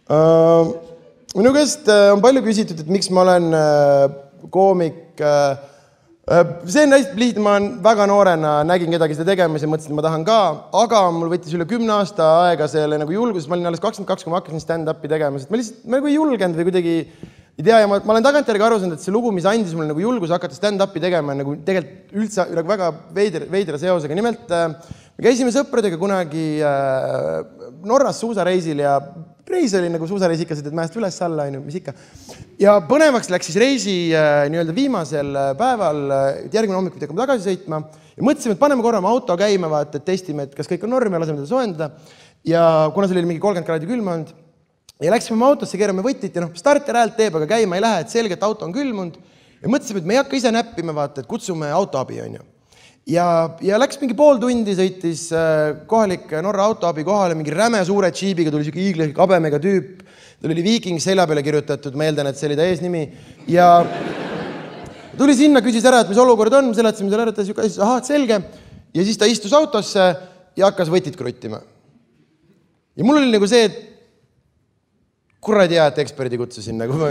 Minu käest on palju küsitud, et miks ma olen koomik. See on hästi lihtne, ma väga noorena nägin kedagi seda tegemas ja mõtlesin, et ma tahan ka, aga mul võttis üle 10 aasta aega selle nagu julgus, ma olin alles 22, kui ma hakkasin stand-up'i tegema, sest ma lihtsalt nagu ei julgenud või kuidagi ei tea ja ma olen tagantjärgi aru saanud, et see lugu, mis andis mulle nagu julgus hakata stand-up'i tegema, nagu tegelikult üldse väga veidra seosega. Nimelt me käisime sõpradega kunagi Norras suusareisil ja reis oli nagu suusareis ikka, et mäest üles alla, mis ikka. Ja põnevaks läks siis reisi nii-öelda viimasel päeval, et järgmine hommik hakkame tagasi sõitma ja mõtlesime, et paneme korra oma auto käima, vaata, et testime, et kas kõik on norm ja laseme teda soojendada. Ja kuna see oli mingi 30 kraadi külmunud ja läksime oma autosse, keerame võtit ja starter häält teeb, aga käima ei lähe, et selgelt auto on külmunud ja mõtlesime, et me ei hakka ise näppima, vaata, et kutsume autoabi, on ju. Ja läks mingi pool tundi, sõitis kohalik Norra autoabi kohale, mingi räme suure džiibiga, tuli siuke hiiglaslik habemega tüüp, tal oli Viking selja peale kirjutatud, ma eeldan, et see oli ta eesnimi, ja tuli sinna, küsis ära, et mis olukord on, seletasime selle ära, et ahah, selge, ja siis ta istus autosse ja hakkas võtit kruttima. Ja mul oli nagu see, et kuradi hea, et eksperdi kutsusin, nagu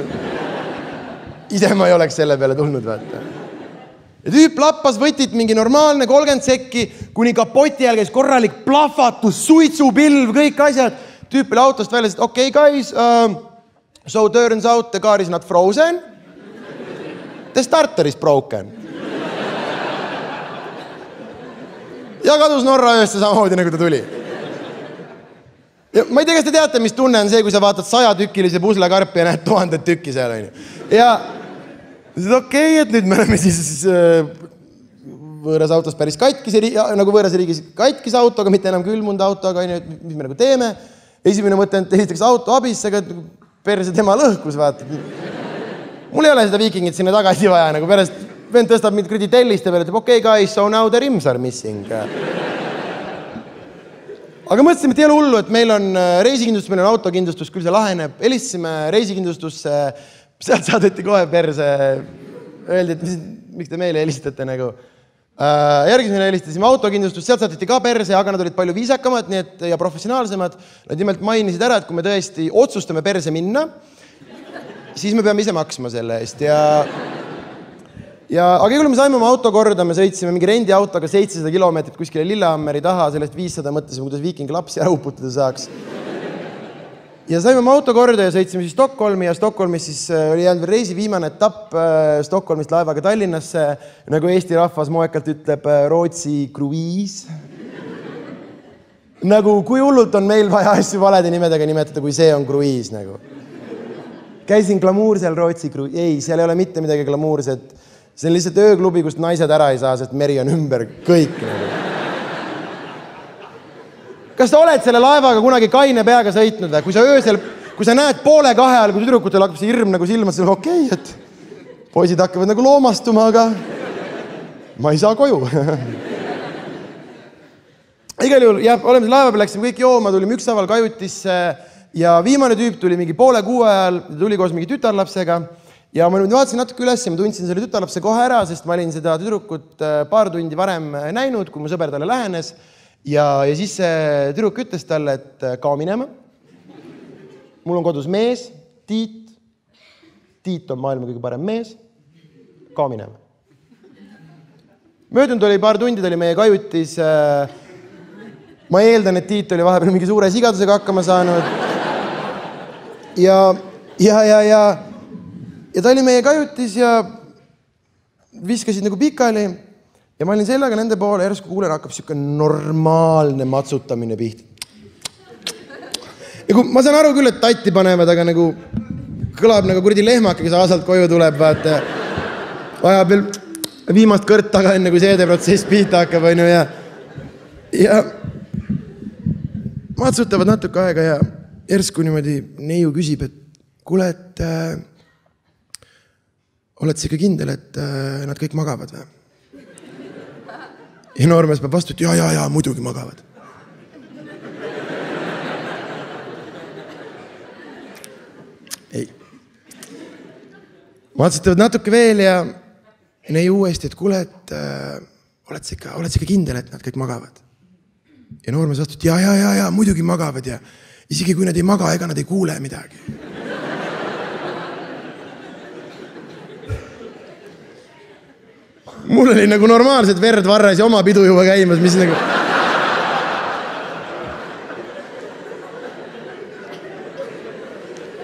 ise ma ei oleks selle peale tulnud, vaata. Ja tüüp lappas võtit mingi normaalne 30 sekki, kuni kapoti ajal käis korralik plahvatus, suitsupilv, kõik asjad. Tüüp oli autost välja, et okay, guys, so turns out the car is not frozen. The starter is broken. Ja kadus Norra öösse samamoodi, nagu ta tuli. Ja ma ei tea, kas te teate, mis tunne on see, kui sa vaatad 100-tükkilise puslekarpi ja näed 1000 tükki seal. Ja okei, et nüüd me oleme siis võõras autos päris katkis, nagu võõras riigis katkis autoga, mitte enam külmunud autoga, mis me nagu teeme. Esimene mõte on, et esiteks auto abisse, aga perse tema lõhkus, vaata. Mul ei ole seda Vikingit sinna tagasi vaja, nagu pärast vend tõstab mind kredi telliste peale, et okay, guys, so now the rims are missing. Aga mõtlesime, et ei ole hullu, et meil on reisikindlustus, meil on autokindlustus, küll see laheneb. Helistasime reisikindlustusse, sealt saadeti kohe perse, öeldi, et miks te meile helistate nagu. Järgmisena helistasime autokindlustust, sealt saadeti ka perse, aga nad olid palju viisakamad ja professionaalsemad. Nad nimelt mainisid ära, et kui me tõesti otsustame perse minna, siis me peame ise maksma selle eest. Aga kui me saime oma auto korda, me sõitsime mingi rendiautoga 700 kilomeetrit kuskile Lillehammeri taha, sellest 500 mõtlesime, kuidas Viking lapsi ära uputada saaks. Ja saime oma auto korda ja sõitsime siis Stockholmi ja Stockholmis siis oli jäänud veel reisi viimane etapp Stockholmist laevaga Tallinnasse, nagu Eesti rahvas moekalt ütleb, Rootsi kruiis. Nagu kui hullult on meil vaja asju valede nimedega nimetada, kui see on kruiis nagu. Käisin glamuursel Rootsi kruiis, ei, seal ei ole mitte midagi glamuurset. See on lihtsalt ööklubi, kust naised ära ei saa, sest meri on ümber kõik nagu. Kas sa oled selle laevaga kunagi kaine peaga sõitnud või? Kui sa näed 1:30 ajal, kui tüdrukutel hakkab see hirm nagu silmas, siis okei, et poisid hakkavad nagu loomastuma, aga ma ei saa koju. Igal juhul, jah, oleme laeva peal, läksime kõik jooma, tulime ükshaaval kajutisse ja viimane tüüp tuli mingi 5:30 ajal, tuli koos mingi tütarlapsega ja ma nüüd vaatasin natuke üles ja ma tundsin selle tütarlapse kohe ära, sest ma olin seda tüdrukut paar tundi varem näinud, kui mu sõber talle lähenes. Ja siis see tüdruk ütles talle, et kao minema. Mul on kodus mees, Tiit. Tiit on maailma kõige parem mees. Kao minema. Möödunud oli paar tundi, ta oli meie kajutis. Ma eeldan, et Tiit oli vahepeal mingi suure sigadusega hakkama saanud. Ja ta oli meie kajutis ja viskasid nagu pikali. Ja ma olin sellega nende poole, järsku kuulen, hakkab siuke normaalne matsutamine pihti. Ja kui ma saan aru küll, et tatti panevad, aga nagu kõlab nagu kuradi lehmake, kes aasalt koju tuleb, vaata. Vajab veel viimast kõrt taga, enne kui seedeprotsess pihta hakkab, on ju, ja matsutavad natuke aega ja järsku niimoodi neiu küsib, et kuule, et oled sa ikka kindel, et nad kõik magavad või? Ja noormees peab vastu, et ja, muidugi magavad. Ei. Matsutavad natuke veel ja neiu uuesti, et kuule, et oled sa ikka kindel, et nad kõik magavad. Ja noormees vastu, et ja, muidugi magavad ja Isegi kui nad ei maga, ega nad ei kuule midagi. Mul oli nagu normaalselt verd varras ja oma pidu juba käimas, mis nagu...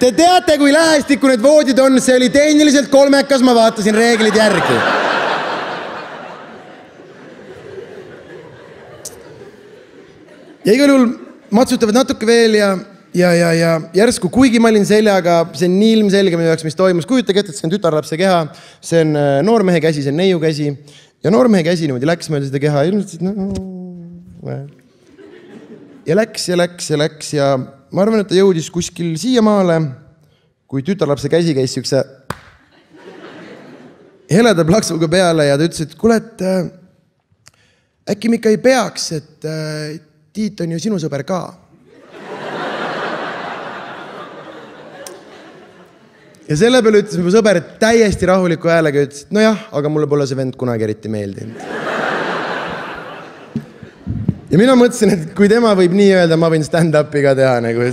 Te teate, kui lähestikku need voodid on, see oli tehniliselt kolmekas, ma vaatasin reeglid järgi. Ja igal juhul matsutavad natuke veel ja järsku, kuigi ma olin seljaga, see on nii ilmselge minu jaoks, mis toimus. Kujutage ette, et see on tütarlapse keha, see on noormehe käsi, see on neiu käsi ja noormehe käsi niimoodi läks mööda seda keha ja läks ja ma arvan, et ta jõudis kuskil siia maale, kui tütarlapse käsi käis siukse heleda plaksuga peale ja ta ütles, et kuule, et äkki me ikka ei peaks, et Tiit on ju sinu sõber ka. Ja selle peale ütles mu sõber, et täiesti rahuliku häälega ütles, et nojah, aga mulle pole see vend kunagi eriti meeldinud. Ja mina mõtlesin, et kui tema võib nii öelda, ma võin stand-upi ka teha. Nagu